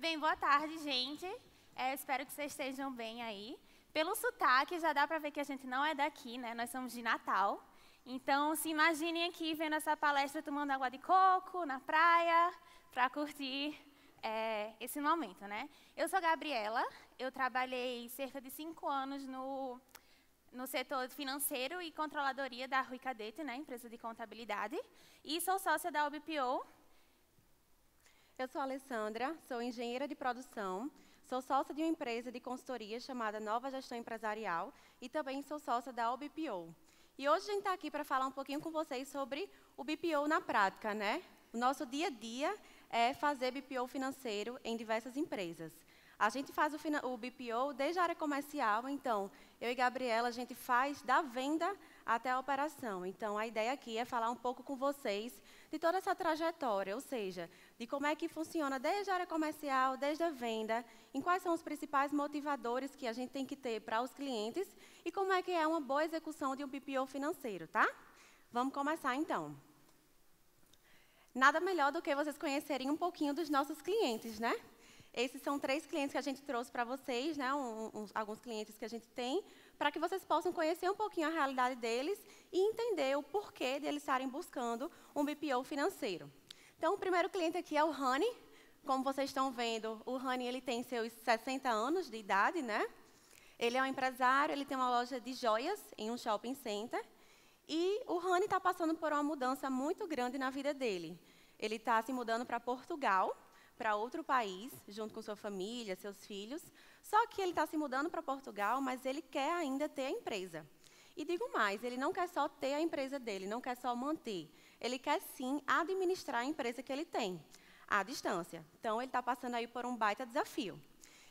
Bem, boa tarde, gente. Espero que vocês estejam bem aí. Pelo sotaque, já dá para ver que a gente não é daqui, né? Nós somos de Natal. Então, se imaginem aqui vendo essa palestra tomando água de coco na praia, para curtir esse momento, né? Eu sou Gabriela, eu trabalhei cerca de 5 anos no setor financeiro e controladoria da Rui Cadete, né? Empresa de contabilidade, e sou sócia da OBPO. Eu sou a Alessandra, sou engenheira de produção, sou sócia de uma empresa de consultoria chamada Nova Gestão Empresarial e também sou sócia da OBPO. E hoje a gente está aqui para falar um pouquinho com vocês sobre o BPO na prática, né? O nosso dia a dia é fazer BPO financeiro em diversas empresas. A gente faz o BPO desde a área comercial, então, eu e Gabriela, a gente faz da venda até a operação. Então, a ideia aqui é falar um pouco com vocês de toda essa trajetória, ou seja, de como é que funciona desde a área comercial, desde a venda, em quais são os principais motivadores que a gente tem que ter para os clientes e como é que é uma boa execução de um BPO financeiro, tá? Vamos começar, então. Nada melhor do que vocês conhecerem um pouquinho dos nossos clientes, né? Esses são 3 clientes que a gente trouxe para vocês, né? Alguns clientes que a gente tem, para que vocês possam conhecer um pouquinho a realidade deles e entender o porquê de eles estarem buscando um BPO financeiro. Então, o primeiro cliente aqui é o Rani. Como vocês estão vendo, o Rani ele tem seus 60 anos de idade, né? Ele é um empresário, ele tem uma loja de joias em um shopping center. E o Rani está passando por uma mudança muito grande na vida dele. Ele está se mudando para Portugal, para outro país, junto com sua família, seus filhos. Só que ele está se mudando para Portugal, mas ele quer ainda ter a empresa. E digo mais, ele não quer só ter a empresa dele, não quer só manter. Ele quer, sim, administrar a empresa que ele tem, à distância. Então, ele está passando aí por um baita desafio.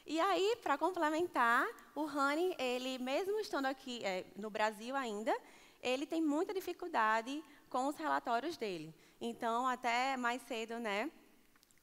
E aí, para complementar, o Rani, ele, mesmo estando aqui no Brasil ainda, ele tem muita dificuldade com os relatórios dele. Então, até mais cedo, né?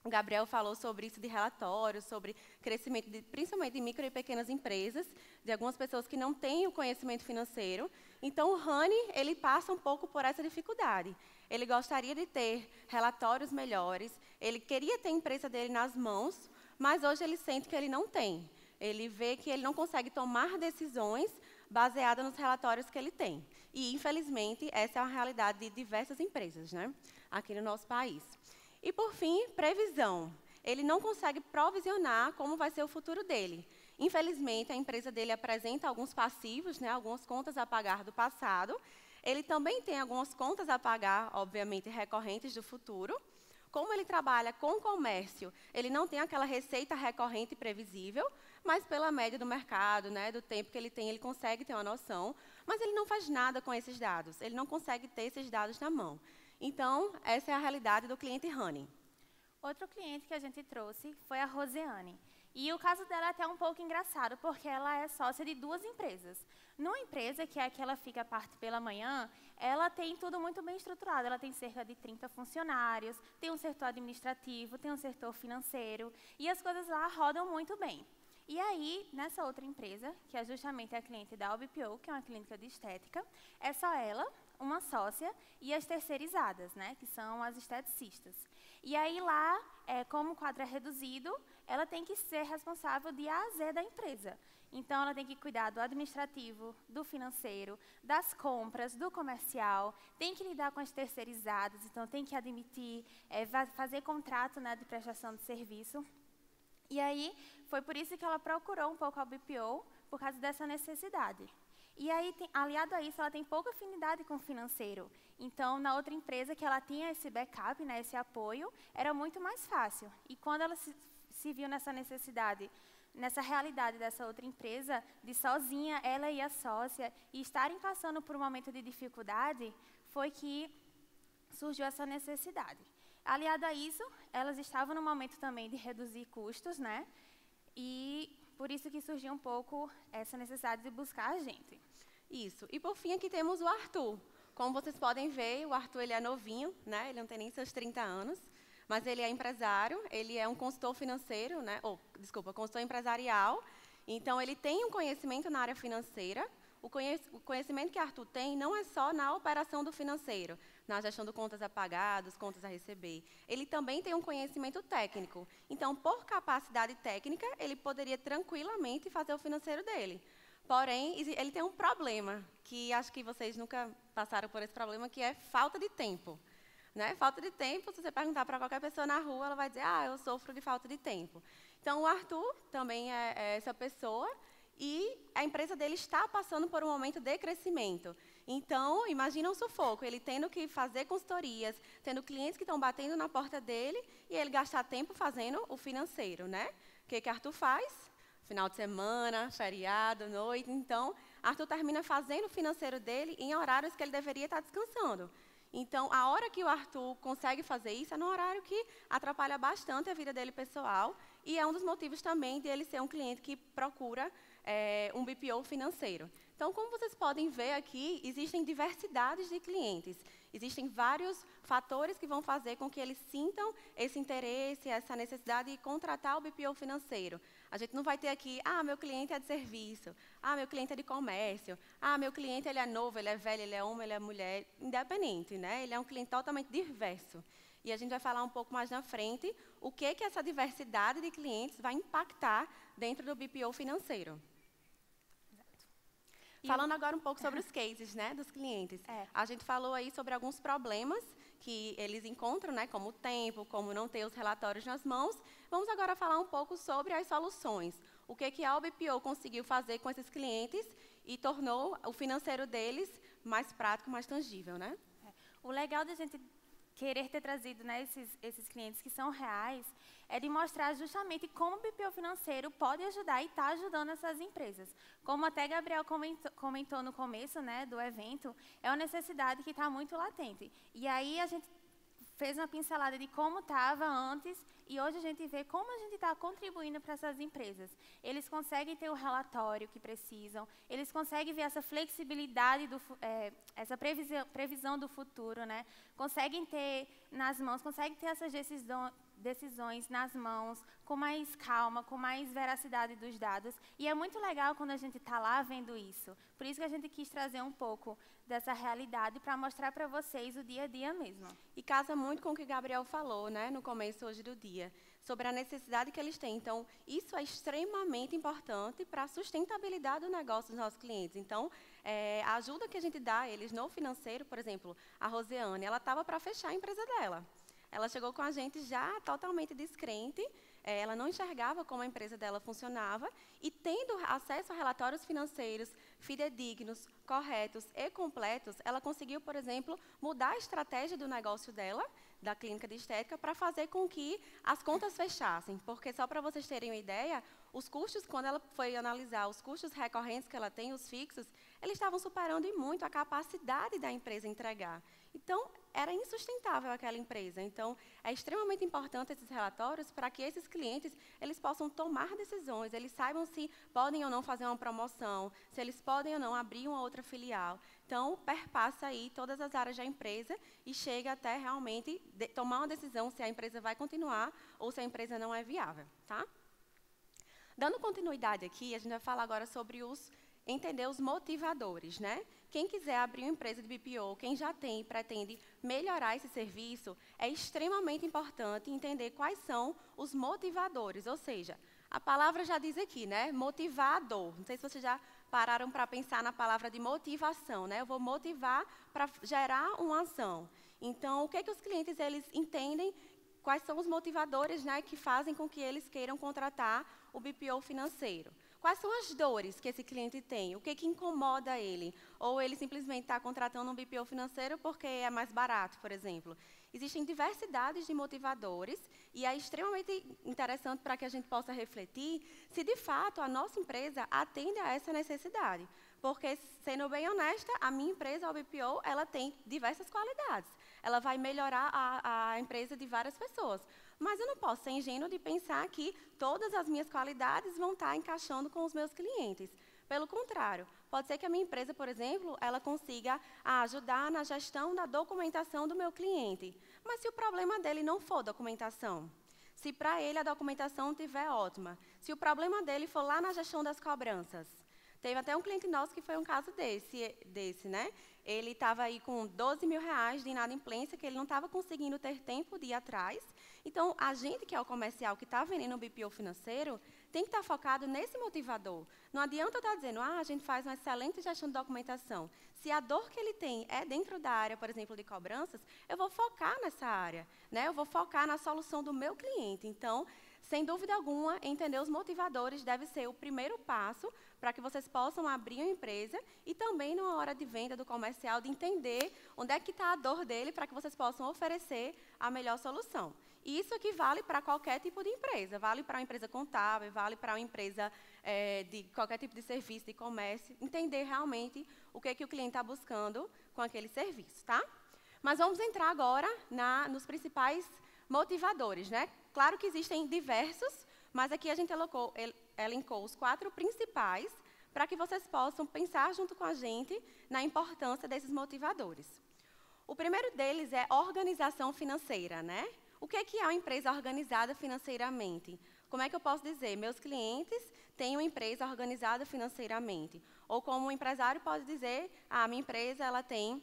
O Gabriel falou sobre isso de relatórios, sobre crescimento, principalmente de micro e pequenas empresas, de algumas pessoas que não têm o conhecimento financeiro. Então, o Rani, ele passa um pouco por essa dificuldade. Ele gostaria de ter relatórios melhores, ele queria ter a empresa dele nas mãos, mas hoje ele sente que ele não tem. Ele vê que ele não consegue tomar decisões baseadas nos relatórios que ele tem. E, infelizmente, essa é a realidade de diversas empresas, né, aqui no nosso país. E, por fim, previsão. Ele não consegue provisionar como vai ser o futuro dele. Infelizmente, a empresa dele apresenta alguns passivos, né, algumas contas a pagar do passado. Ele também tem algumas contas a pagar, obviamente, recorrentes do futuro. Como ele trabalha com comércio, ele não tem aquela receita recorrente e previsível, mas pela média do mercado, né, do tempo que ele tem, ele consegue ter uma noção, mas ele não faz nada com esses dados, ele não consegue ter esses dados na mão. Então, essa é a realidade do cliente Rani. Outro cliente que a gente trouxe foi a Rosiane. E o caso dela é até um pouco engraçado, porque ela é sócia de 2 empresas. Numa empresa, que é a que ela fica a parte pela manhã, ela tem tudo muito bem estruturado. Ela tem cerca de 30 funcionários, tem um setor administrativo, tem um setor financeiro, e as coisas lá rodam muito bem. E aí, nessa outra empresa, que é justamente a cliente da OBPO, que é uma clínica de estética, é só ela, uma sócia, e as terceirizadas, né, que são as esteticistas. E aí lá, como o quadro é reduzido, ela tem que ser responsável de A a Z da empresa. Então, ela tem que cuidar do administrativo, do financeiro, das compras, do comercial, tem que lidar com as terceirizadas, então tem que admitir, fazer contrato, né, de prestação de serviço. E aí, foi por isso que ela procurou um pouco a BPO, por causa dessa necessidade. E aí, aliado a isso, ela tem pouca afinidade com o financeiro. Então, na outra empresa que ela tinha esse backup, né, esse apoio, era muito mais fácil. E quando ela se viu nessa necessidade, nessa realidade dessa outra empresa, de sozinha, ela e a sócia, e estarem passando por um momento de dificuldade, foi que surgiu essa necessidade. Aliado a isso, elas estavam no momento também de reduzir custos, né? E por isso que surgiu um pouco essa necessidade de buscar a gente. Isso. E, por fim, aqui temos o Arthur. Como vocês podem ver, o Arthur ele é novinho, né? Ele não tem nem seus 30 anos, mas ele é empresário, ele é um consultor financeiro, né? Consultor empresarial. Então, ele tem um conhecimento na área financeira. O conhecimento que Arthur tem não é só na operação do financeiro, na gestão de contas a pagar, dos contas a receber. Ele também tem um conhecimento técnico. Então, por capacidade técnica, ele poderia tranquilamente fazer o financeiro dele. Porém, ele tem um problema, que acho que vocês nunca passaram por esse problema, que é falta de tempo. Né? Falta de tempo, se você perguntar para qualquer pessoa na rua, ela vai dizer, eu sofro de falta de tempo. Então, o Arthur também é essa pessoa, e a empresa dele está passando por um momento de crescimento. Então, imagina um sufoco, ele tendo que fazer consultorias, tendo clientes que estão batendo na porta dele, e ele gastar tempo fazendo o financeiro. Né? O que Arthur faz? Final de semana, feriado, noite. Então, Arthur termina fazendo o financeiro dele em horários que ele deveria estar descansando. Então, a hora que o Arthur consegue fazer isso é num horário que atrapalha bastante a vida dele pessoal, e é um dos motivos também de ele ser um cliente que procura um BPO financeiro. Então, como vocês podem ver aqui, existem diversidades de clientes. Existem vários fatores que vão fazer com que eles sintam esse interesse, essa necessidade de contratar o BPO financeiro. A gente não vai ter aqui, meu cliente é de serviço, meu cliente é de comércio, meu cliente ele é novo, ele é velho, ele é homem, ele é mulher, independente, né? Ele é um cliente totalmente diverso. E a gente vai falar um pouco mais na frente o que essa diversidade de clientes vai impactar dentro do BPO financeiro. Falando agora um pouco sobre os cases, né, dos clientes. A gente falou aí sobre alguns problemas que eles encontram, né, como o tempo, como não ter os relatórios nas mãos. Vamos agora falar um pouco sobre as soluções. O que a BPO conseguiu fazer com esses clientes e tornou o financeiro deles mais prático, mais tangível, né? O legal da gente querer ter trazido, né, esses clientes que são reais é de mostrar justamente como o BPO financeiro pode ajudar e está ajudando essas empresas. Como até Gabriel comentou no começo, né, do evento, é uma necessidade que está muito latente. E aí a gente fez uma pincelada de como estava antes e hoje a gente vê como a gente está contribuindo para essas empresas. Eles conseguem ter o relatório que precisam, eles conseguem ver essa flexibilidade, essa previsão do futuro, né? Conseguem ter nas mãos, conseguem ter essas decisões nas mãos, com mais calma, com mais veracidade dos dados. E é muito legal quando a gente está lá vendo isso. Por isso que a gente quis trazer um pouco dessa realidade para mostrar para vocês o dia a dia mesmo. E casa muito com o que Gabriel falou, né, no começo hoje do dia, sobre a necessidade que eles têm. Então, isso é extremamente importante para a sustentabilidade do negócio dos nossos clientes. Então, a ajuda que a gente dá a eles no financeiro, por exemplo, a Roseane, ela estava para fechar a empresa dela. Ela chegou com a gente já totalmente descrente, ela não enxergava como a empresa dela funcionava, e tendo acesso a relatórios financeiros fidedignos, corretos e completos, ela conseguiu, por exemplo, mudar a estratégia do negócio dela, da clínica de estética, para fazer com que as contas fechassem. Porque, só para vocês terem uma ideia, os custos, quando ela foi analisar os custos recorrentes que ela tem, os fixos, eles estavam superando em muito a capacidade da empresa entregar. Então, era insustentável aquela empresa. Então, é extremamente importante esses relatórios para que esses clientes eles possam tomar decisões, eles saibam se podem ou não fazer uma promoção, se eles podem ou não abrir uma outra filial. Então, perpassa aí todas as áreas da empresa e chega até realmente tomar uma decisão se a empresa vai continuar ou se a empresa não é viável. Tá? Dando continuidade aqui, a gente vai falar agora sobre entender os motivadores, né? Quem quiser abrir uma empresa de BPO, quem já tem e pretende melhorar esse serviço, é extremamente importante entender quais são os motivadores, ou seja, a palavra já diz aqui, né? Motivador. Não sei se vocês já pararam para pensar na palavra de motivação, né? Eu vou motivar para gerar uma ação. Então, o que os clientes eles entendem? Quais são os motivadores, né, que fazem com que eles queiram contratar o BPO financeiro? Quais são as dores que esse cliente tem? O que incomoda ele? Ou ele simplesmente está contratando um BPO financeiro porque é mais barato, por exemplo. Existem diversidades de motivadores e é extremamente interessante para que a gente possa refletir se, de fato, a nossa empresa atende a essa necessidade. Porque, sendo bem honesta, a minha empresa, a BPO, ela tem diversas qualidades. Ela vai melhorar a empresa de várias pessoas. Mas eu não posso ser ingênuo de pensar que todas as minhas qualidades vão estar encaixando com os meus clientes. Pelo contrário, pode ser que a minha empresa, por exemplo, ela consiga ajudar na gestão da documentação do meu cliente. Mas se o problema dele não for documentação, se para ele a documentação estiver ótima, se o problema dele for lá na gestão das cobranças, Teve até um cliente nosso que foi um caso desse, né? Ele estava aí com R$ 12.000 de inadimplência, que ele não estava conseguindo ter tempo de ir atrás. Então, a gente que é o comercial, que está vendendo um BPO financeiro, tem que estar focado nesse motivador. Não adianta eu estar dizendo, a gente faz uma excelente gestão de documentação. Se a dor que ele tem é dentro da área, por exemplo, de cobranças, eu vou focar nessa área, né? Eu vou focar na solução do meu cliente. Então, sem dúvida alguma, entender os motivadores deve ser o primeiro passo para que vocês possam abrir uma empresa e também, na hora de venda do comercial, de entender onde é que está a dor dele para que vocês possam oferecer a melhor solução. E isso aqui vale para qualquer tipo de empresa. Vale para uma empresa contábil, vale para uma empresa de qualquer tipo de serviço, de comércio. Entender realmente o que o cliente está buscando com aquele serviço, tá? Mas vamos entrar agora nos principais motivadores, né? Claro que existem diversos, mas aqui a gente elencou os 4 principais para que vocês possam pensar junto com a gente na importância desses motivadores. O primeiro deles é organização financeira, né? O que é uma empresa organizada financeiramente? Como é que eu posso dizer? Meus clientes têm uma empresa organizada financeiramente. Ou como um empresário pode dizer, a minha empresa ela tem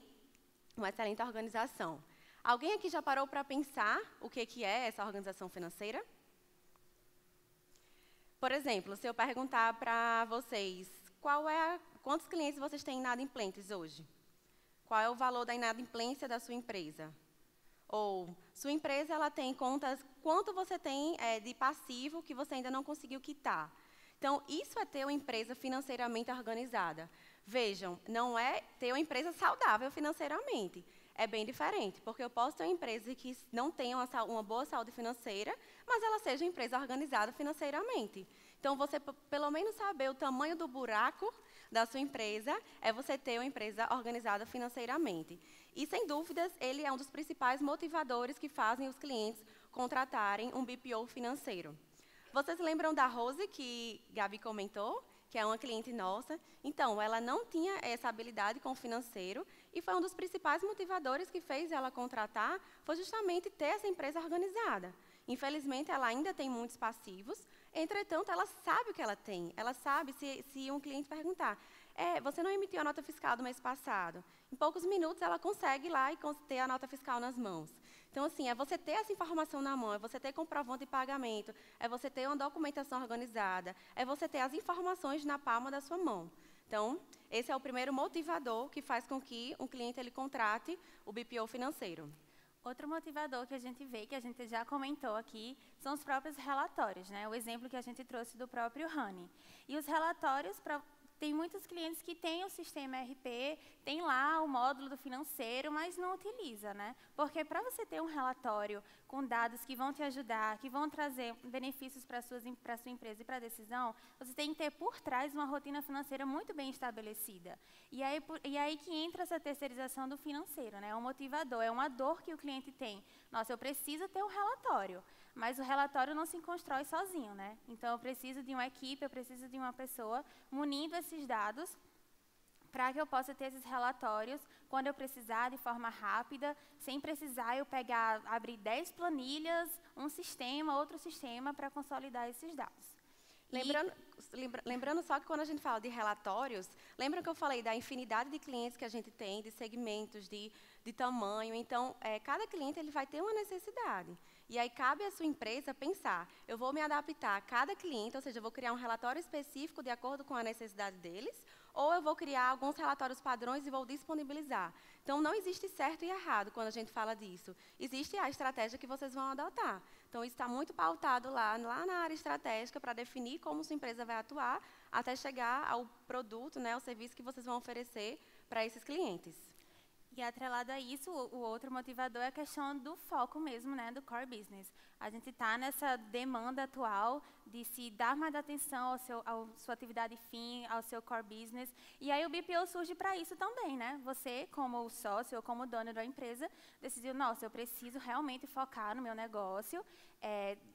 uma excelente organização. Alguém aqui já parou para pensar o que é essa organização financeira? Por exemplo, se eu perguntar para vocês, quantos clientes vocês têm inadimplentes hoje? Qual é o valor da inadimplência da sua empresa? Ou, sua empresa ela tem contas, quanto você tem de passivo que você ainda não conseguiu quitar? Então, isso é ter uma empresa financeiramente organizada. Vejam, não é ter uma empresa saudável financeiramente. É bem diferente, porque eu posso ter uma empresa que não tenha uma boa saúde financeira, mas ela seja uma empresa organizada financeiramente. Então, você, pelo menos, saber o tamanho do buraco da sua empresa é você ter uma empresa organizada financeiramente. E, sem dúvidas, ele é um dos principais motivadores que fazem os clientes contratarem um BPO financeiro. Vocês lembram da Rose, que Gabi comentou? Que é uma cliente nossa. Então, ela não tinha essa habilidade com o financeiro e foi um dos principais motivadores que fez ela contratar, foi justamente ter essa empresa organizada. Infelizmente, ela ainda tem muitos passivos, entretanto, ela sabe o que ela tem. Ela sabe, se um cliente perguntar, você não emitiu a nota fiscal do mês passado? Em poucos minutos, ela consegue ir lá e ter a nota fiscal nas mãos. Então, assim, é você ter essa informação na mão, é você ter comprovante de pagamento, é você ter uma documentação organizada, é você ter as informações na palma da sua mão. Então, esse é o primeiro motivador que faz com que um cliente ele contrate o BPO financeiro. Outro motivador que a gente vê, que a gente já comentou aqui, são os próprios relatórios, né? O exemplo que a gente trouxe do próprio Honey. E os relatórios, tem muitos clientes que têm o sistema ERP, tem lá o módulo do financeiro, mas não utiliza, né? Porque para você ter um relatório com dados que vão te ajudar, que vão trazer benefícios para a sua empresa e para a decisão, você tem que ter por trás uma rotina financeira muito bem estabelecida. E aí que entra essa terceirização do financeiro, né? É um motivador, é uma dor que o cliente tem. Nossa, eu preciso ter um relatório. Mas o relatório não se constrói sozinho, né? Então, eu preciso de uma equipe, eu preciso de uma pessoa munindo esses dados para que eu possa ter esses relatórios quando eu precisar, de forma rápida, sem precisar eu abrir 10 planilhas, um sistema, outro sistema, para consolidar esses dados. Lembrando só que quando a gente fala de relatórios, lembra que eu falei da infinidade de clientes que a gente tem, de segmentos, de tamanho. Então, cada cliente ele vai ter uma necessidade. E aí cabe à sua empresa pensar, eu vou me adaptar a cada cliente, ou seja, eu vou criar um relatório específico de acordo com a necessidade deles, ou eu vou criar alguns relatórios padrões e vou disponibilizar. Então, não existe certo e errado quando a gente fala disso. Existe a estratégia que vocês vão adotar. Então, isso está muito pautado lá na área estratégica para definir como sua empresa vai atuar até chegar ao produto, né, ao serviço que vocês vão oferecer para esses clientes. E atrelado a isso, o outro motivador é a questão do foco mesmo, né, do core business. A gente está nessa demanda atual de se dar mais atenção à sua atividade fim, ao seu core business. E aí o BPO surge para isso também, né? Você, como sócio ou como dono da empresa, decidiu, nossa, eu preciso realmente focar no meu negócio,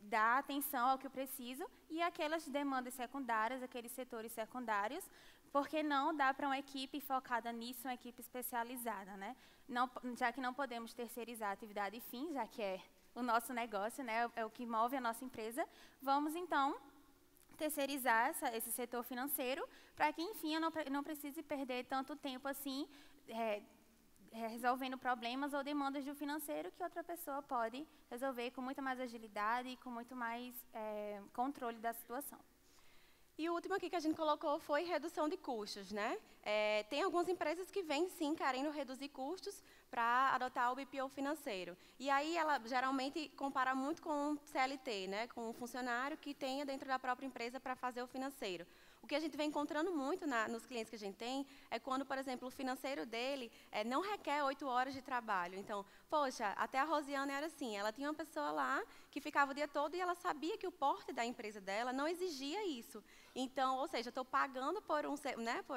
dar atenção ao que eu preciso e aquelas demandas secundárias, aqueles setores secundários, porque não dá para uma equipe focada nisso, uma equipe especializada, né? Não, já que não podemos terceirizar a atividade fim, já que é o nosso negócio, né? É o que move a nossa empresa, vamos então terceirizar esse setor financeiro, para que, enfim, eu não precise perder tanto tempo assim resolvendo problemas ou demandas do financeiro que outra pessoa pode resolver com muita mais agilidade e com muito mais controle da situação. E o último aqui que a gente colocou foi redução de custos, né? Tem algumas empresas que vêm, sim, querendo reduzir custos para adotar o BPO financeiro. E aí ela geralmente compara muito com o CLT, né? Com um funcionário que tenha dentro da própria empresa para fazer o financeiro. O que a gente vem encontrando muito nos clientes que a gente tem é quando, por exemplo, o financeiro dele não requer 8 horas de trabalho. Então, poxa, até a Rosiane era assim, ela tinha uma pessoa lá que ficava o dia todo e ela sabia que o porte da empresa dela não exigia isso. Então, ou seja, eu estou pagando por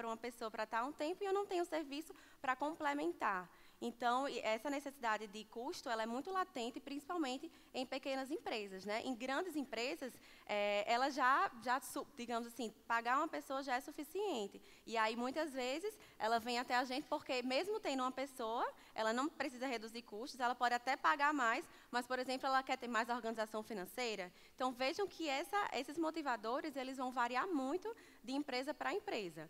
uma pessoa para estar um tempo e eu não tenho serviço para complementar. Então, essa necessidade de custo, ela é muito latente, principalmente em pequenas empresas, né? Em grandes empresas, ela digamos assim, pagar uma pessoa já é suficiente. E aí, muitas vezes, ela vem até a gente porque, mesmo tendo uma pessoa, ela não precisa reduzir custos, ela pode até pagar mais, mas, por exemplo, ela quer ter mais organização financeira. Então, vejam que esses motivadores, eles vão variar muito de empresa para empresa.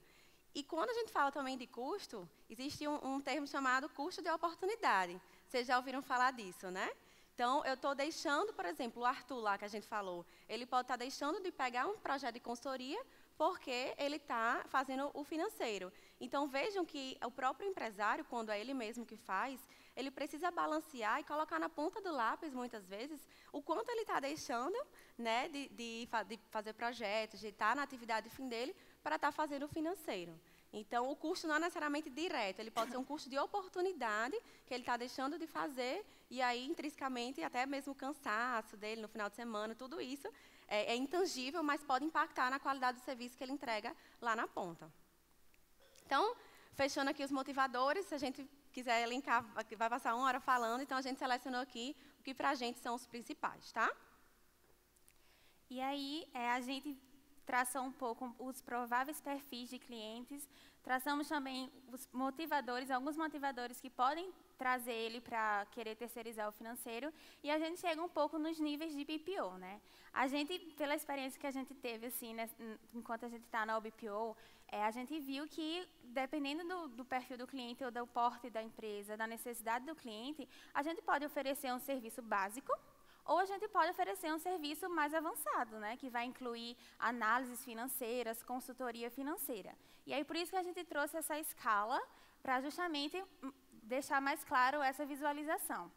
E quando a gente fala também de custo, existe um termo chamado custo de oportunidade. Vocês já ouviram falar disso, né? Então, eu estou deixando, por exemplo, o Arthur lá que a gente falou, ele pode estar deixando de pegar um projeto de consultoria porque ele está fazendo o financeiro. Então, vejam que o próprio empresário, quando é ele mesmo que faz, ele precisa balancear e colocar na ponta do lápis, muitas vezes, o quanto ele está deixando, né, de fazer projetos, de estar na atividade fim dele, para estar fazendo o financeiro. Então, o custo não é necessariamente direto, ele pode ser um custo de oportunidade que ele está deixando de fazer, e aí, intrinsecamente, até mesmo o cansaço dele no final de semana, tudo isso é intangível, mas pode impactar na qualidade do serviço que ele entrega lá na ponta. Então, fechando aqui os motivadores, se a gente quiser elencar, vai passar 1 hora falando, então a gente selecionou aqui o que para a gente são os principais, tá? E aí, a gente traçou um pouco os prováveis perfis de clientes, traçamos também os motivadores, alguns motivadores que podem trazer ele para querer terceirizar o financeiro, e a gente chega um pouco nos níveis de BPO, né? A gente, pela experiência que a gente teve, assim, né, enquanto a gente está na BPO, a gente viu que, dependendo do perfil do cliente ou do porte da empresa, da necessidade do cliente, a gente pode oferecer um serviço básico, ou a gente pode oferecer um serviço mais avançado, né, que vai incluir análises financeiras, consultoria financeira. E aí, por isso que a gente trouxe essa escala, para justamente deixar mais claro essa visualização.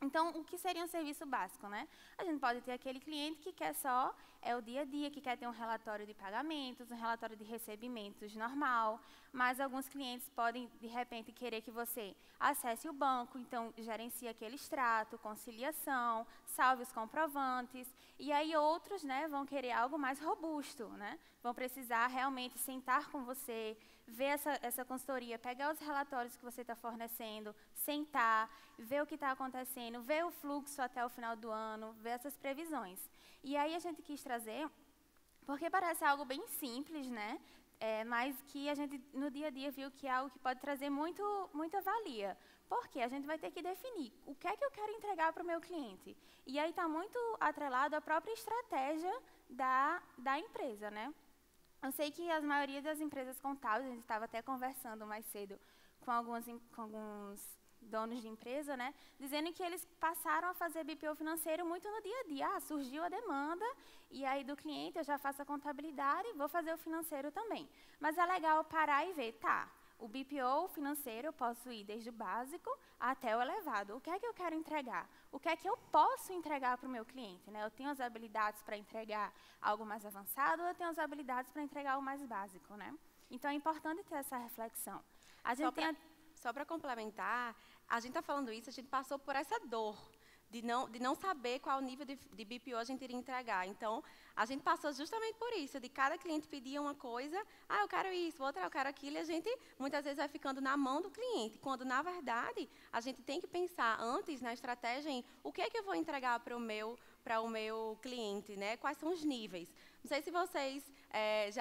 Então, o que seria um serviço básico, né? A gente pode ter aquele cliente que quer só o dia a dia, que quer ter um relatório de pagamentos, um relatório de recebimentos normal, mas alguns clientes podem, de repente, querer que você acesse o banco, então gerencie aquele extrato, conciliação, salve os comprovantes, e aí outros, né, vão querer algo mais robusto, né? Vão precisar realmente sentar com você, ver essa consultoria, pegar os relatórios que você está fornecendo, sentar, ver o que está acontecendo, ver o fluxo até o final do ano, ver essas previsões. E aí a gente quis trazer, porque parece algo bem simples, né? Mas que a gente, no dia a dia, viu que é algo que pode trazer muita valia. Porque a gente vai ter que definir o que é que eu quero entregar para o meu cliente. E aí está muito atrelado à própria estratégia da empresa, né? Eu sei que a maioria das empresas contábeis, a gente estava até conversando mais cedo com alguns donos de empresa, né, dizendo que eles passaram a fazer BPO financeiro muito no dia a dia. Surgiu a demanda, e aí do cliente eu já faço a contabilidade e vou fazer o financeiro também. Mas é legal parar e ver, tá, o BPO financeiro eu posso ir desde o básico até o elevado. O que é que eu quero entregar? O que é que eu posso entregar para o meu cliente? Né? Eu tenho as habilidades para entregar algo mais avançado, ou eu tenho as habilidades para entregar o mais básico, né? Então, é importante ter essa reflexão. Só para complementar, a gente está falando isso, a gente passou por essa dor de não saber qual nível de BPO a gente iria entregar. Então, a gente passou justamente por isso, de cada cliente pedia uma coisa, eu quero isso, outra, eu quero aquilo, e a gente muitas vezes vai ficando na mão do cliente, quando, na verdade, a gente tem que pensar antes na estratégia em o que é que eu vou entregar para o meu cliente, né? Quais são os níveis. Não sei se vocês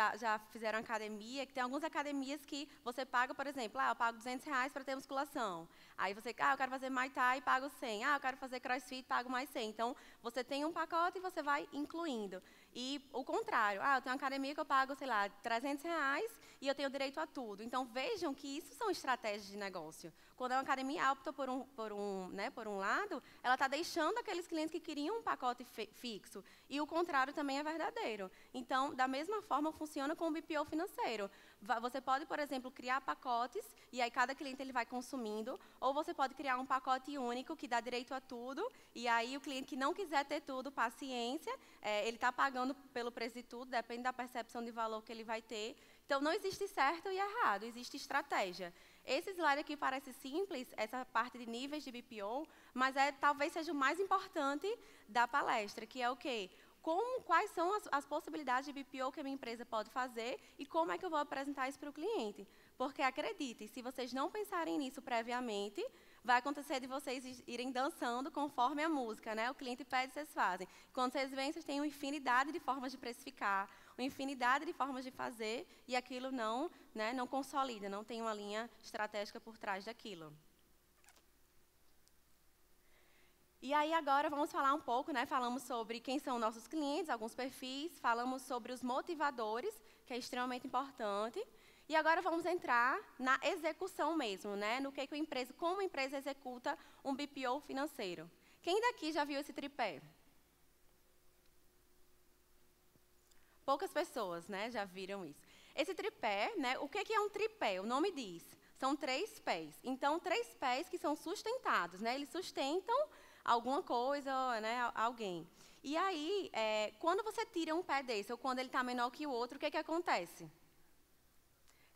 já fizeram academia, que tem algumas academias que você paga, por exemplo, eu pago R$200 para ter musculação. Aí você, eu quero fazer Muay Thai, pago 100. Eu quero fazer CrossFit, pago mais 100. Então, você tem um pacote e você vai incluindo. E o contrário, eu tenho uma academia que eu pago, sei lá, R$300 e eu tenho direito a tudo. Então, vejam que isso são estratégias de negócio. Quando a academia opta por um lado, ela está deixando aqueles clientes que queriam um pacote fixo. E o contrário também é verdadeiro. Então, da mesma forma, funciona com o BPO financeiro. Você pode, por exemplo, criar pacotes, e aí cada cliente ele vai consumindo, ou você pode criar um pacote único que dá direito a tudo, e aí o cliente que não quiser ter tudo, paciência, ele está pagando pelo preço de tudo, depende da percepção de valor que ele vai ter. Então, não existe certo e errado, existe estratégia. Esse slide aqui parece simples, essa parte de níveis de BPO, mas talvez seja o mais importante da palestra, que é o quê? Quais são as possibilidades de BPO que a minha empresa pode fazer e como é que eu vou apresentar isso para o cliente. Porque, acreditem, se vocês não pensarem nisso previamente, vai acontecer de vocês irem dançando conforme a música, né? O cliente pede, vocês fazem. Quando vocês vêm, vocês têm uma infinidade de formas de precificar, uma infinidade de formas de fazer, e aquilo não consolida, não tem uma linha estratégica por trás daquilo. E aí, agora, vamos falar um pouco, falamos sobre quem são nossos clientes, alguns perfis, falamos sobre os motivadores, que é extremamente importante. E agora vamos entrar na execução mesmo, como a empresa executa um BPO financeiro. Quem daqui já viu esse tripé? Poucas pessoas, já viram isso. Esse tripé, o que é um tripé? O nome diz, são 3 pés. Então, 3 pés que são sustentados, eles sustentam alguma coisa, alguém. E aí, quando você tira um pé desse, ou quando ele está menor que o outro, o que acontece?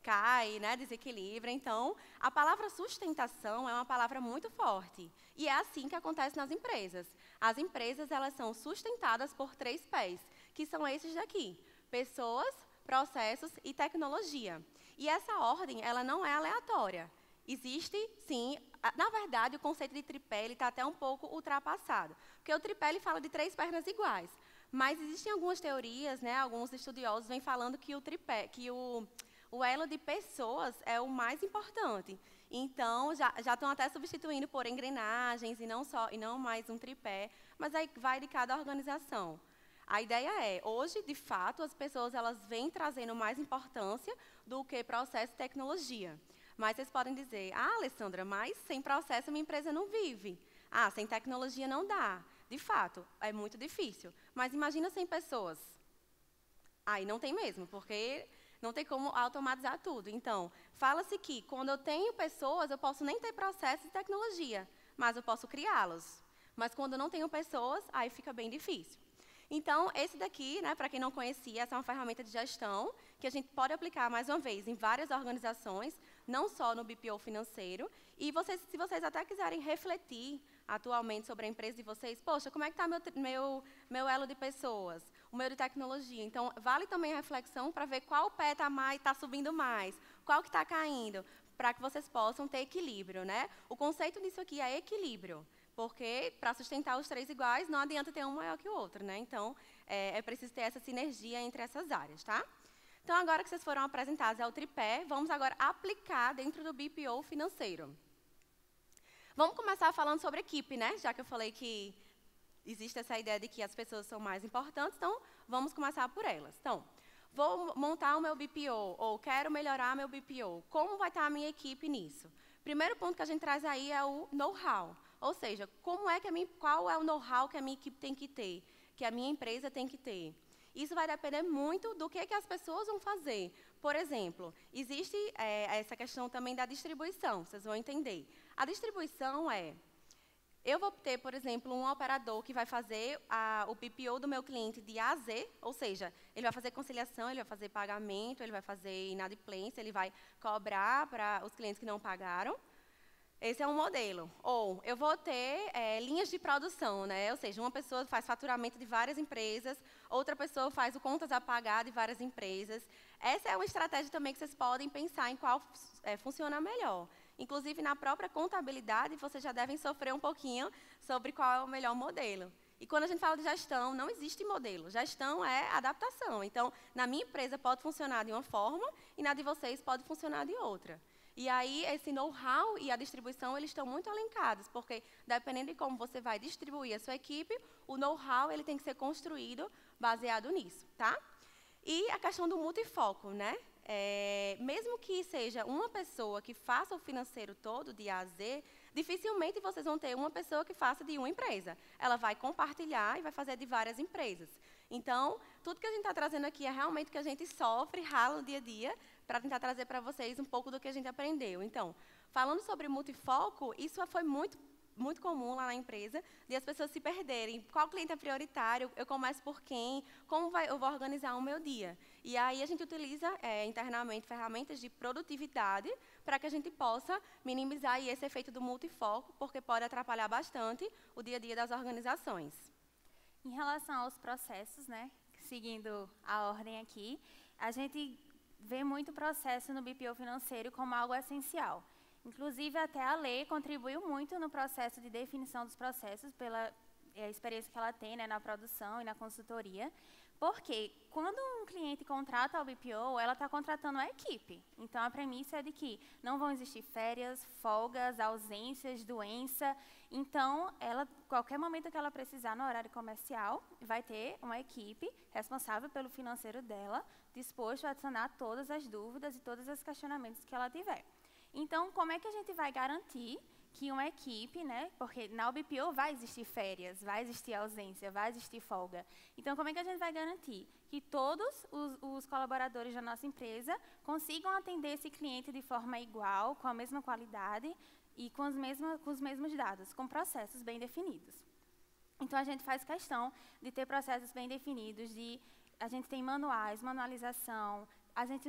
Cai, desequilibra. Então, a palavra sustentação é uma palavra muito forte. E é assim que acontece nas empresas. As empresas, elas são sustentadas por 3 pés, que são esses daqui: pessoas, processos e tecnologia. E essa ordem, ela não é aleatória. Existe, sim, na verdade, o conceito de tripé está até um pouco ultrapassado. Porque o tripé ele fala de 3 pernas iguais. Mas existem algumas teorias, alguns estudiosos vêm falando que o tripé, o elo de pessoas é o mais importante. Então, já estão até substituindo por engrenagens e não mais um tripé, mas aí vai de cada organização. A ideia é, hoje, de fato, as pessoas elas vêm trazendo mais importância do que processo e tecnologia. Mas vocês podem dizer, Alessandra, mas sem processo minha empresa não vive. Sem tecnologia não dá. De fato, é muito difícil. Mas imagina 100 pessoas. Aí não tem mesmo, porque não tem como automatizar tudo. Então, fala-se que quando eu tenho pessoas, eu posso nem ter processo e tecnologia, mas eu posso criá-los. Mas quando eu não tenho pessoas, aí fica bem difícil. Então, esse daqui, para quem não conhecia, essa é uma ferramenta de gestão que a gente pode aplicar, mais uma vez, em várias organizações, não só no BPO financeiro. E se vocês até quiserem refletir atualmente sobre a empresa de vocês, poxa, como é que está meu elo de pessoas, o meu de tecnologia? Então, vale também a reflexão para ver qual pé está subindo mais, qual que está caindo, para que vocês possam ter equilíbrio, O conceito disso aqui é equilíbrio. Porque, para sustentar os 3 iguais, não adianta ter um maior que o outro, Então, é preciso ter essa sinergia entre essas áreas, tá? Então, agora que vocês foram apresentados ao tripé, vamos agora aplicar dentro do BPO financeiro. Vamos começar falando sobre equipe, Já que eu falei que existe essa ideia de que as pessoas são mais importantes, então, vamos começar por elas. Então, vou montar o meu BPO, ou quero melhorar meu BPO. Como vai estar a minha equipe nisso? Primeiro ponto que a gente traz aí é o know-how. Ou seja, qual é o know-how que a minha equipe tem que ter, que a minha empresa tem que ter. Isso vai depender muito do que as pessoas vão fazer. Por exemplo, existe essa questão também da distribuição, vocês vão entender. A distribuição eu vou ter, por exemplo, um operador que vai fazer o BPO do meu cliente de A a Z, ou seja, ele vai fazer conciliação, ele vai fazer pagamento, ele vai fazer inadimplência, ele vai cobrar para os clientes que não pagaram. Esse é um modelo. Ou eu vou ter linhas de produção, ou seja, uma pessoa faz faturamento de várias empresas, outra pessoa faz o contas a pagar de várias empresas. Essa é uma estratégia também que vocês podem pensar em qual funciona melhor. Inclusive, na própria contabilidade, vocês já devem sofrer um pouquinho sobre qual é o melhor modelo. E quando a gente fala de gestão, não existe modelo. Gestão é adaptação. Então, na minha empresa pode funcionar de uma forma e na de vocês pode funcionar de outra. E aí, esse know-how e a distribuição, eles estão muito alinhados, porque, dependendo de como você vai distribuir a sua equipe, o know-how ele tem que ser construído baseado nisso, tá? E a questão do multifoco, né? Mesmo que seja uma pessoa que faça o financeiro todo, de A a Z, dificilmente vocês vão ter uma pessoa que faça de uma empresa. Ela vai compartilhar e vai fazer de várias empresas. Então, tudo que a gente está trazendo aqui é realmente o que a gente sofre, rala no dia a dia, para tentar trazer para vocês um pouco do que a gente aprendeu. Então, falando sobre multifoco, isso foi muito comum lá na empresa, de as pessoas se perderem. Qual cliente é prioritário? Eu começo por quem? Como eu vou organizar o meu dia? E aí a gente utiliza internamente ferramentas de produtividade para que a gente possa minimizar aí esse efeito do multifoco, porque pode atrapalhar bastante o dia a dia das organizações. Em relação aos processos, né, seguindo a ordem aqui, a gente vê muito processo no BPO financeiro como algo essencial. Inclusive, até a lei contribuiu muito no processo de definição dos processos, pela experiência que ela tem, né, na produção e na consultoria. Porque quando um cliente contrata o BPO, ela está contratando a equipe. Então, a premissa é de que não vão existir férias, folgas, ausências, doença. Então, qualquer momento que ela precisar no horário comercial, vai ter uma equipe responsável pelo financeiro dela, disposto a adicionar todas as dúvidas e todos os questionamentos que ela tiver. Então, como é que a gente vai garantir que uma equipe, né, porque na BPO vai existir férias, vai existir ausência, vai existir folga. Então, como é que a gente vai garantir que todos os colaboradores da nossa empresa consigam atender esse cliente de forma igual, com a mesma qualidade e com os mesmos dados, com processos bem definidos? Então, a gente faz questão de ter processos bem definidos, a gente tem manuais, manualização, a gente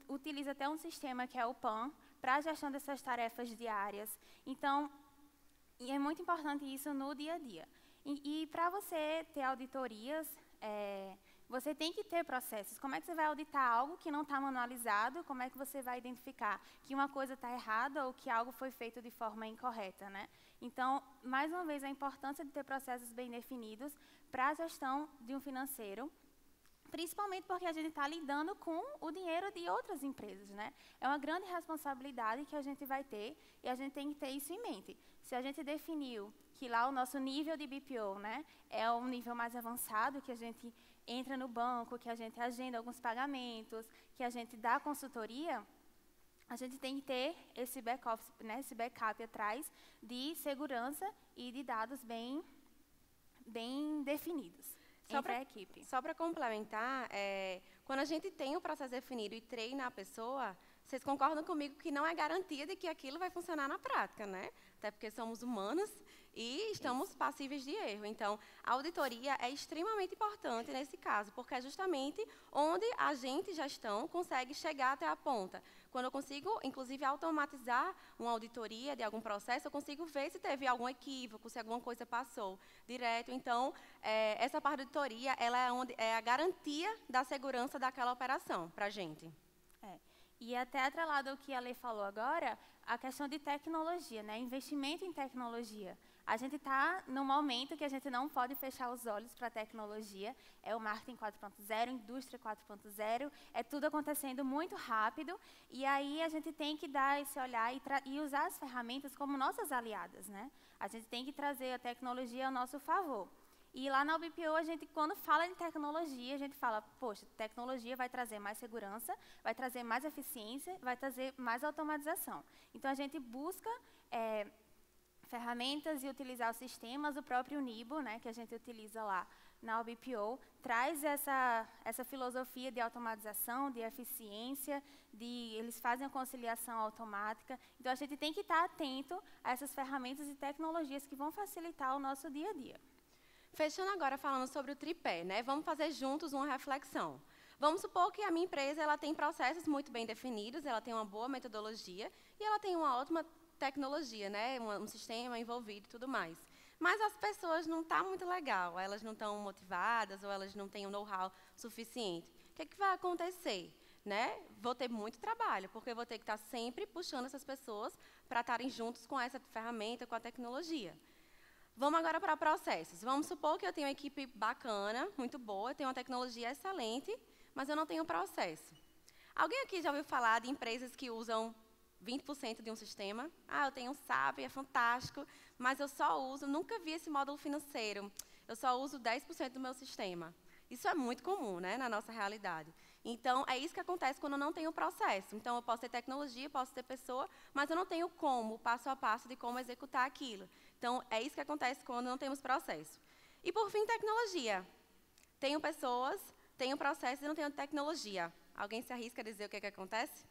utiliza até um sistema que é o PAN, para a gestão dessas tarefas diárias. Então, é muito importante isso no dia a dia. E para você ter auditorias, você tem que ter processos. Como é que você vai auditar algo que não está manualizado? Como é que você vai identificar que uma coisa está errada ou que algo foi feito de forma incorreta, né? Então, mais uma vez, a importância de ter processos bem definidos para a gestão de um financeiro, principalmente porque a gente está lidando com o dinheiro de outras empresas, né? É uma grande responsabilidade que a gente vai ter e a gente tem que ter isso em mente. Se a gente definiu que lá o nosso nível de BPO, né, é um nível mais avançado, que a gente entra no banco, que a gente agenda alguns pagamentos, que a gente dá consultoria, a gente tem que ter esse back-office, né, esse backup atrás de segurança e de dados bem definidos. Só para complementar, quando a gente tem o processo definido e treina a pessoa, vocês concordam comigo que não é garantia de que aquilo vai funcionar na prática, né? Até porque somos humanos e estamos passíveis de erro. Então, a auditoria é extremamente importante nesse caso, porque é justamente onde a gente, gestão, consegue chegar até a ponta. Quando eu consigo, inclusive, automatizar uma auditoria de algum processo, eu consigo ver se teve algum equívoco, se alguma coisa passou direto. Então, essa parte da auditoria ela é a garantia da segurança daquela operação para a gente. E até atrelado ao que a Lei falou agora, a questão de tecnologia, né? Investimento em tecnologia. A gente está num momento que a gente não pode fechar os olhos para a tecnologia. É o marketing 4.0, indústria 4.0, é tudo acontecendo muito rápido. E aí a gente tem que dar esse olhar e usar as ferramentas como nossas aliadas, né? A gente tem que trazer a tecnologia ao nosso favor. E lá na BPO, a gente, quando fala de tecnologia, a gente fala, poxa, tecnologia vai trazer mais segurança, vai trazer mais eficiência, vai trazer mais automatização. Então, a gente busca ferramentas e utilizar os sistemas, o próprio NIBO, né, que a gente utiliza lá na BPO, traz essa filosofia de automatização, de eficiência, eles fazem a conciliação automática. Então, a gente tem que estar atento a essas ferramentas e tecnologias que vão facilitar o nosso dia a dia. Fechando agora falando sobre o tripé, né? Vamos fazer juntos uma reflexão. Vamos supor que a minha empresa ela tem processos muito bem definidos, ela tem uma boa metodologia e ela tem uma ótima tecnologia, né? Um sistema envolvido e tudo mais. Mas as pessoas não estão muito legal, elas não estão motivadas ou elas não têm o know-how suficiente. O que vai acontecer? Né? Vou ter muito trabalho, porque eu vou ter que estar sempre puxando essas pessoas para estarem juntos com essa ferramenta, com a tecnologia. Vamos agora para processos. Vamos supor que eu tenho uma equipe bacana, muito boa, eu tenho uma tecnologia excelente, mas eu não tenho processo. Alguém aqui já ouviu falar de empresas que usam 20% de um sistema? Ah, eu tenho um SAP, é fantástico, mas eu só uso, nunca vi esse módulo financeiro, eu só uso 10% do meu sistema. Isso é muito comum, né, na nossa realidade. Então, é isso que acontece quando eu não tenho processo. Então, eu posso ter tecnologia, posso ter pessoa, mas eu não tenho como, passo a passo, de como executar aquilo. Então, é isso que acontece quando não temos processo. E, por fim, tecnologia. Tenho pessoas, tenho processos e não tenho tecnologia. Alguém se arrisca a dizer o que acontece?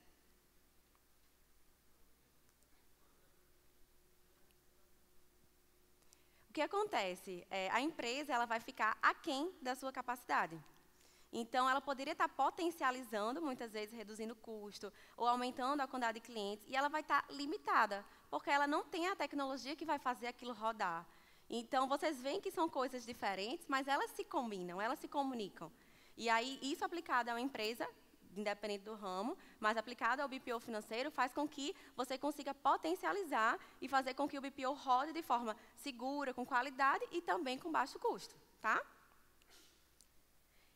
O que acontece? A empresa ela vai ficar aquém da sua capacidade. Então, ela poderia estar potencializando, muitas vezes reduzindo o custo, ou aumentando a quantidade de clientes, e ela vai estar limitada, porque ela não tem a tecnologia que vai fazer aquilo rodar. Então, vocês veem que são coisas diferentes, mas elas se combinam, elas se comunicam. E aí, isso aplicado a uma empresa, independente do ramo, mas aplicado ao BPO financeiro, faz com que você consiga potencializar e fazer com que o BPO rode de forma segura, com qualidade e também com baixo custo, tá?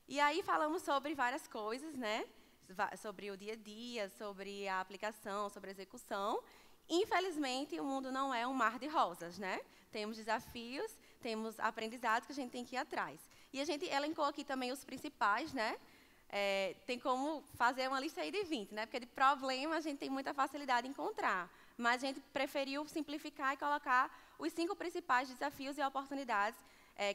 E aí falamos sobre várias coisas, né? Sobre o dia a dia, sobre a aplicação, sobre a execução. Infelizmente, o mundo não é um mar de rosas, né? Temos desafios, temos aprendizados que a gente tem que ir atrás. E a gente elencou aqui também os principais, né? Tem como fazer uma lista aí de 20, né? Porque de problema a gente tem muita facilidade em encontrar. Mas a gente preferiu simplificar e colocar os 5 principais desafios e oportunidades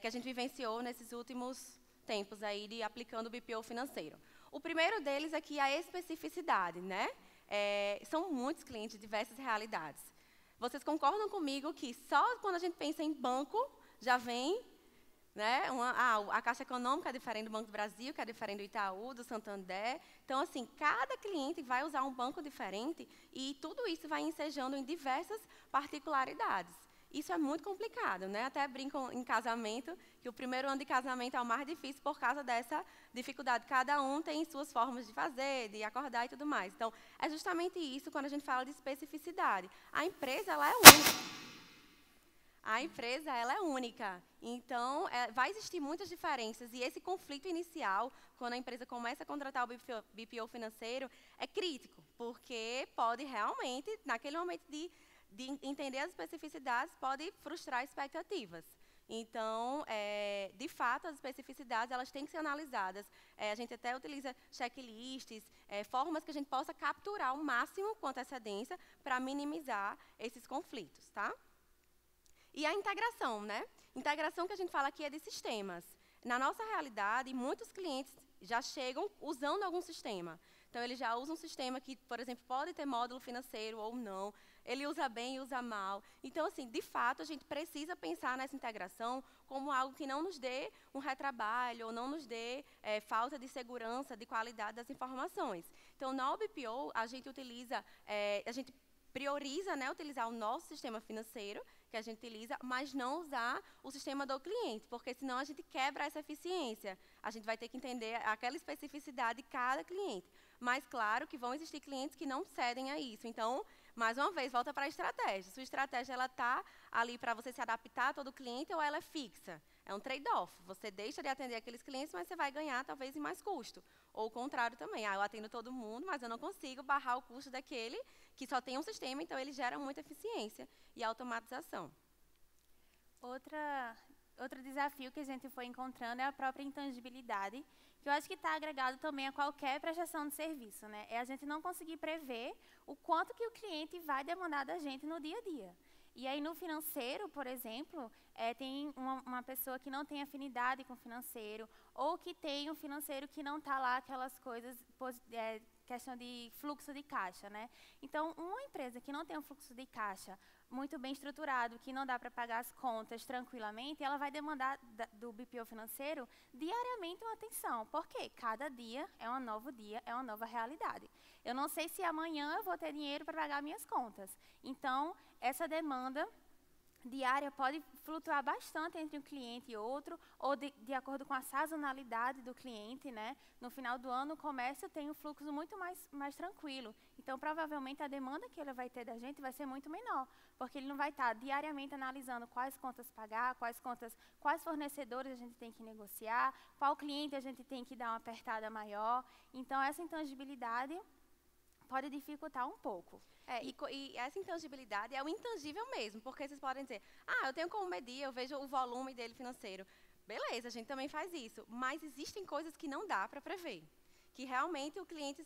que a gente vivenciou nesses últimos tempos aí de aplicando o BPO financeiro. O primeiro deles aqui é a especificidade, né? São muitos clientes de diversas realidades. Vocês concordam comigo que só quando a gente pensa em banco, já vem, né, a Caixa Econômica é diferente do Banco do Brasil, que é diferente do Itaú, do Santander. Então, assim, cada cliente vai usar um banco diferente e tudo isso vai ensejando em diversas particularidades. Isso é muito complicado, né? Até brinco em casamento, que o primeiro ano de casamento é o mais difícil por causa dessa dificuldade. Cada um tem suas formas de fazer, de acordar e tudo mais. Então, é justamente isso quando a gente fala de especificidade. A empresa, ela é única. A empresa, ela é única. Então, vai existir muitas diferenças. E esse conflito inicial, quando a empresa começa a contratar o BPO financeiro, é crítico, porque pode realmente, naquele momento de entender as especificidades, pode frustrar expectativas. Então, de fato, as especificidades elas têm que ser analisadas. A gente até utiliza checklists, formas que a gente possa capturar o máximo com antecedência para minimizar esses conflitos, tá? E a integração, né? Integração que a gente fala aqui é de sistemas. Na nossa realidade, muitos clientes já chegam usando algum sistema. Então, ele já usa um sistema que, por exemplo, pode ter módulo financeiro ou não. Ele usa bem e usa mal. Então, assim, de fato, a gente precisa pensar nessa integração como algo que não nos dê um retrabalho ou não nos dê falta de segurança, de qualidade das informações. Então, na OBPO, a gente utiliza, a gente prioriza, né, utilizar o nosso sistema financeiro, que a gente utiliza, mas não usar o sistema do cliente, porque senão a gente quebra essa eficiência. A gente vai ter que entender aquela especificidade de cada cliente. Mas, claro, que vão existir clientes que não cedem a isso. Então, mais uma vez, volta para a estratégia. Sua estratégia está ali para você se adaptar a todo cliente ou ela é fixa? É um trade-off. Você deixa de atender aqueles clientes, mas você vai ganhar, talvez, em mais custo. Ou o contrário também. Eu atendo todo mundo, mas eu não consigo barrar o custo daquele que só tem um sistema, então ele gera muita eficiência e automatização. Outro desafio que a gente foi encontrando é a própria intangibilidade, que eu acho que está agregado também a qualquer prestação de serviço, né? É a gente não conseguir prever o quanto que o cliente vai demandar da gente no dia a dia. E aí, no financeiro, por exemplo, tem uma pessoa que não tem afinidade com o financeiro, ou que tem um financeiro que não está lá aquelas coisas, questão de fluxo de caixa, né? Então, uma empresa que não tem um fluxo de caixa muito bem estruturado, que não dá para pagar as contas tranquilamente, ela vai demandar do BPO financeiro diariamente uma atenção, porque cada dia é um novo dia, é uma nova realidade. Eu não sei se amanhã eu vou ter dinheiro para pagar minhas contas. Então, essa demanda diária pode flutuar bastante entre um cliente e outro, ou de acordo com a sazonalidade do cliente, né? No final do ano, o comércio tem um fluxo muito mais tranquilo. Então, provavelmente, a demanda que ele vai ter da gente vai ser muito menor, porque ele não vai estar diariamente analisando quais contas pagar, quais fornecedores a gente tem que negociar, qual cliente a gente tem que dar uma apertada maior. Então, essa intangibilidade pode dificultar um pouco. E essa intangibilidade é o intangível mesmo, porque vocês podem dizer, eu tenho como medir, eu vejo o volume dele financeiro. beleza, a gente também faz isso. Mas existem coisas que não dá para prever. Que realmente o cliente...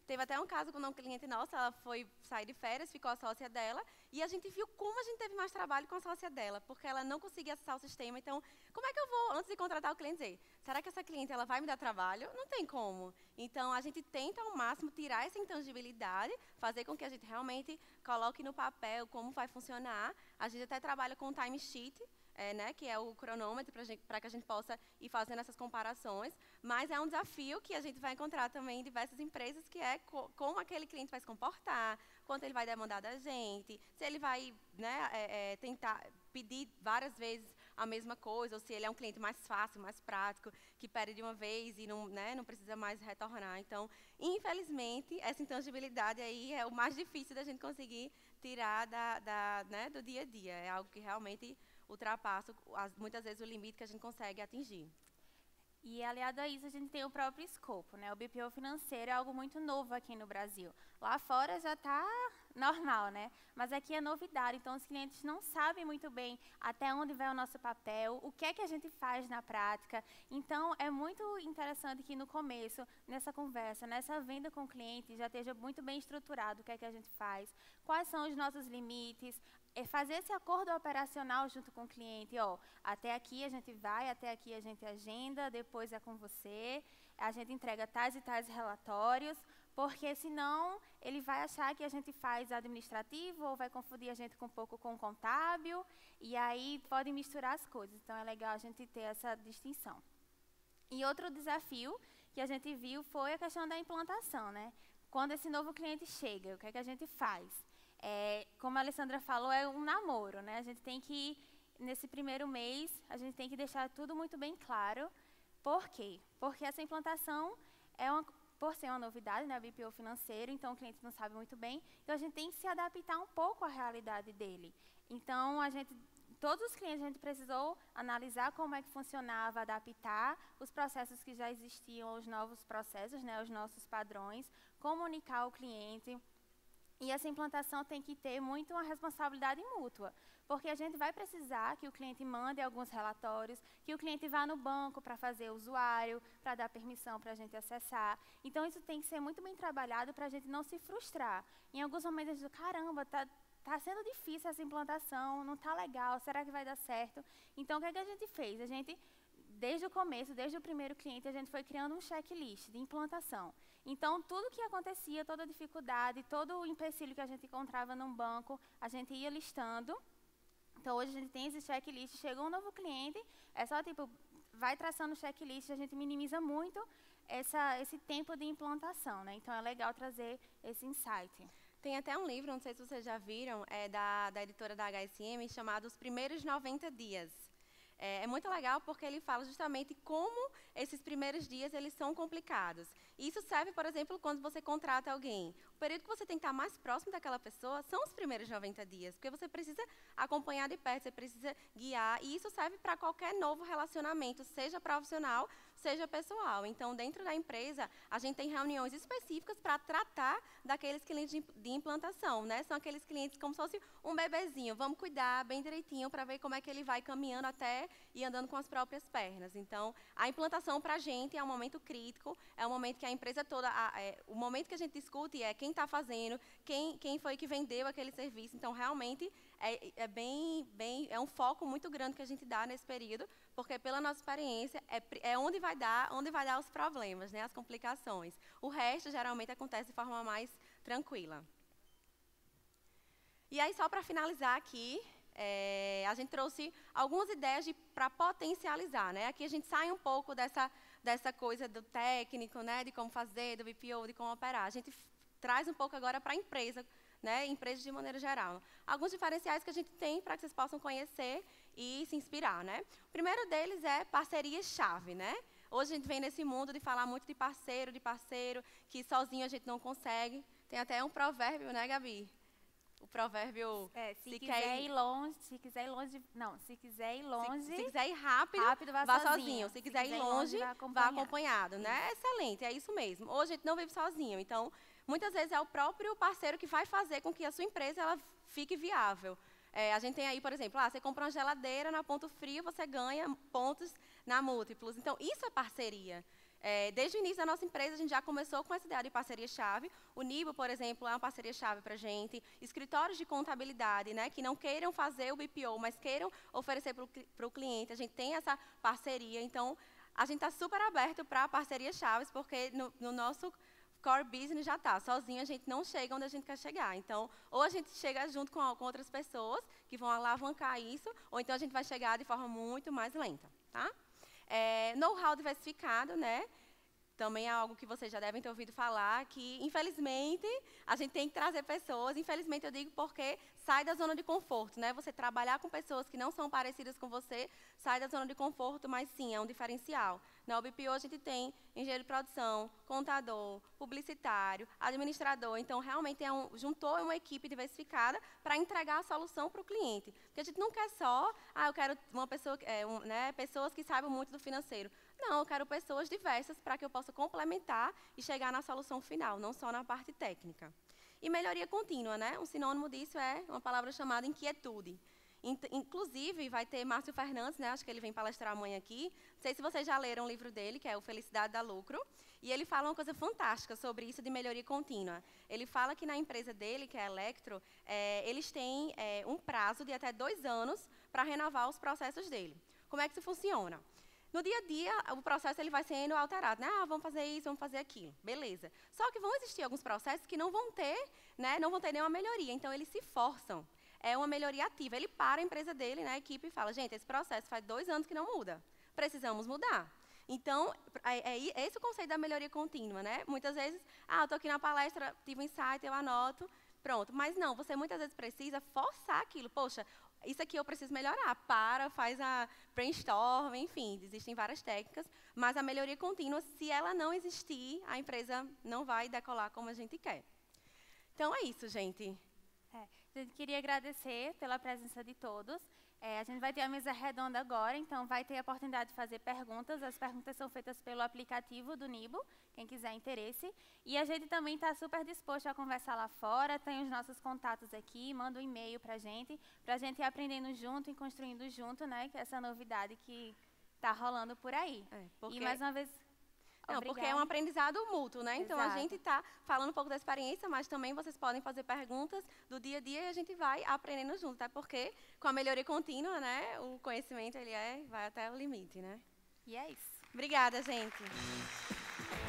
Teve até um caso com uma cliente nossa, ela foi sair de férias, ficou a sócia dela, e a gente viu como a gente teve mais trabalho com a sócia dela, porque ela não conseguia acessar o sistema. Então, como é que eu vou, antes de contratar o cliente, dizer, será que essa cliente ela vai me dar trabalho? Não tem como. Então, a gente tenta ao máximo tirar essa intangibilidade, fazer com que a gente realmente coloque no papel como vai funcionar. A gente até trabalha com timesheet, né, que é o cronômetro para que a gente possa ir fazendo essas comparações, mas é um desafio que a gente vai encontrar também em diversas empresas, que é como aquele cliente vai se comportar, quanto ele vai demandar da gente, se ele vai, né, tentar pedir várias vezes a mesma coisa, ou se ele é um cliente mais fácil, mais prático, que pede de uma vez e não, né, não precisa mais retornar. Então, infelizmente, essa intangibilidade aí é o mais difícil da gente conseguir tirar né, do dia a dia. É algo que realmente ultrapassa muitas vezes o limite que a gente consegue atingir. E, aliado a isso, a gente tem o próprio escopo, né? O BPO financeiro é algo muito novo aqui no Brasil. Lá fora já está normal, né? Mas aqui é novidade, então os clientes não sabem muito bem até onde vai o nosso papel, o que é que a gente faz na prática. Então, é muito interessante que no começo, nessa conversa, nessa venda com o cliente, já esteja muito bem estruturado o que é que a gente faz, quais são os nossos limites, fazer esse acordo operacional junto com o cliente, ó, até aqui a gente vai, até aqui a gente agenda, depois é com você, a gente entrega tais e tais relatórios, porque senão ele vai achar que a gente faz administrativo ou vai confundir a gente um pouco com contábil, e aí pode misturar as coisas. Então, é legal a gente ter essa distinção. E outro desafio que a gente viu foi a questão da implantação, né? Quando esse novo cliente chega, o que é que a gente faz? Como a Alessandra falou, é um namoro, né? A gente tem que, nesse primeiro mês, a gente tem que deixar tudo muito bem claro. Por quê? Porque essa implantação por ser uma novidade, né, BPO financeiro, então o cliente não sabe muito bem, então a gente tem que se adaptar um pouco à realidade dele. Então, todos os clientes a gente precisou analisar como é que funcionava, adaptar os processos que já existiam, os novos processos, né, os nossos padrões, comunicar ao cliente. E essa implantação tem que ter muito uma responsabilidade mútua, porque a gente vai precisar que o cliente mande alguns relatórios, que o cliente vá no banco para fazer o usuário, para dar permissão para a gente acessar. Então, isso tem que ser muito bem trabalhado para a gente não se frustrar. Em alguns momentos, a gente diz, caramba, está sendo difícil essa implantação, não está legal, será que vai dar certo? Então, o que é que a gente fez? A gente, desde o começo, desde o primeiro cliente, a gente foi criando um checklist de implantação. Então, tudo que acontecia, toda dificuldade, todo o empecilho que a gente encontrava num banco, a gente ia listando. Então, hoje a gente tem esse checklist, chegou um novo cliente, é só tipo, vai traçando o checklist, a gente minimiza muito esse tempo de implantação, né? Então, é legal trazer esse insight. Tem até um livro, não sei se vocês já viram, da editora da HSM, chamado Os Primeiros 90 Dias. É muito legal porque ele fala justamente como esses primeiros dias eles são complicados. Isso serve, por exemplo, quando você contrata alguém. O período que você tem que estar mais próximo daquela pessoa são os primeiros 90 dias, porque você precisa acompanhar de perto, você precisa guiar, e isso serve para qualquer novo relacionamento, seja profissional, seja pessoal. Então, dentro da empresa, a gente tem reuniões específicas para tratar daqueles clientes de implantação, né? São aqueles clientes como se fosse um bebezinho. Vamos cuidar bem direitinho para ver como é que ele vai caminhando até e andando com as próprias pernas. Então, a implantação para a gente é um momento crítico, é um momento que a empresa toda, o momento que a gente discute é quem está fazendo, quem foi que vendeu aquele serviço. Então, realmente, é um foco muito grande que a gente dá nesse período, porque pela nossa experiência é onde vai dar os problemas, né, as complicações. O resto geralmente acontece de forma mais tranquila. E aí, só para finalizar aqui, a gente trouxe algumas ideias para potencializar, né? Aqui a gente sai um pouco dessa coisa do técnico, né, de como fazer, do BPO, de como operar. A gente traz um pouco agora para a empresa, né, empresas de maneira geral. Alguns diferenciais que a gente tem para que vocês possam conhecer e se inspirar, né? O primeiro deles é parceria-chave, né? Hoje a gente vem nesse mundo de falar muito de parceiro, que sozinho a gente não consegue. Tem até um provérbio, né, Gabi? O provérbio... se quiser ir longe... Se quiser ir rápido vá sozinho. Se quiser ir longe, vá acompanhado, né? Excelente, é isso mesmo. Hoje a gente não vive sozinho, então, muitas vezes é o próprio parceiro que vai fazer com que a sua empresa ela fique viável. A gente tem aí, por exemplo, você compra uma geladeira na Ponto Frio, você ganha pontos na Múltiplos. Então, isso é parceria. Desde o início da nossa empresa, a gente já começou com essa ideia de parceria-chave. O Nibo, por exemplo, é uma parceria-chave para a gente. Escritórios de contabilidade, né, que não queiram fazer o BPO, mas queiram oferecer para o cliente. A gente tem essa parceria. Então, a gente está super aberto para parcerias-chaves, porque no nosso core business já está. Sozinho a gente não chega onde a gente quer chegar. Então, ou a gente chega junto com outras pessoas que vão alavancar isso, ou então a gente vai chegar de forma muito mais lenta, tá? Know-how diversificado, né? Também é algo que vocês já devem ter ouvido falar, que, infelizmente, a gente tem que trazer pessoas. Infelizmente, eu digo porque sai da zona de conforto, né? Você trabalhar com pessoas que não são parecidas com você, sai da zona de conforto, mas sim, é um diferencial. Na BPO, a gente tem engenheiro de produção, contador, publicitário, administrador. Então, realmente, juntou uma equipe diversificada para entregar a solução para o cliente. Porque a gente não quer só, eu quero uma pessoa, né, pessoas que saibam muito do financeiro. Não, eu quero pessoas diversas para que eu possa complementar e chegar na solução final, não só na parte técnica. E melhoria contínua, né? Um sinônimo disso é uma palavra chamada inquietude. Inclusive, vai ter Márcio Fernandes, né? Acho que ele vem palestrar amanhã aqui. Não sei se vocês já leram o livro dele, que é o Felicidade dá Lucro. E ele fala uma coisa fantástica sobre isso de melhoria contínua. Ele fala que na empresa dele, que é a Electro, eles têm um prazo de até 2 anos para renovar os processos dele. Como é que isso funciona? No dia a dia, o processo ele vai sendo alterado, né? Vamos fazer isso, vamos fazer aquilo. Beleza. Só que vão existir alguns processos que não vão ter, né, não vão ter nenhuma melhoria. Então, eles se forçam. É uma melhoria ativa. Ele para a empresa dele, né, a equipe, e fala, gente, esse processo faz 2 anos que não muda. Precisamos mudar. Então, é esse o conceito da melhoria contínua, né? Muitas vezes, eu estou aqui na palestra, tive um insight, eu anoto, pronto. Mas não, você muitas vezes precisa forçar aquilo. Poxa, isso aqui eu preciso melhorar. Faz a brainstorm, enfim, existem várias técnicas, mas a melhoria contínua, se ela não existir, a empresa não vai decolar como a gente quer. Então, é isso, gente. A gente queria agradecer pela presença de todos. A gente vai ter a mesa redonda agora, então vai ter a oportunidade de fazer perguntas. As perguntas são feitas pelo aplicativo do Nibo, quem quiser interesse. E a gente também está super disposto a conversar lá fora, tem os nossos contatos aqui, manda um e-mail para a gente ir aprendendo junto e construindo junto, né? Que é essa novidade que está rolando por aí. E mais uma vez... Não, porque é um aprendizado mútuo, né? Então, a gente está falando um pouco da experiência, mas também vocês podem fazer perguntas do dia a dia e a gente vai aprendendo junto, até porque com a melhoria contínua, né, o conhecimento ele vai até o limite, né? E é isso. Obrigada, gente.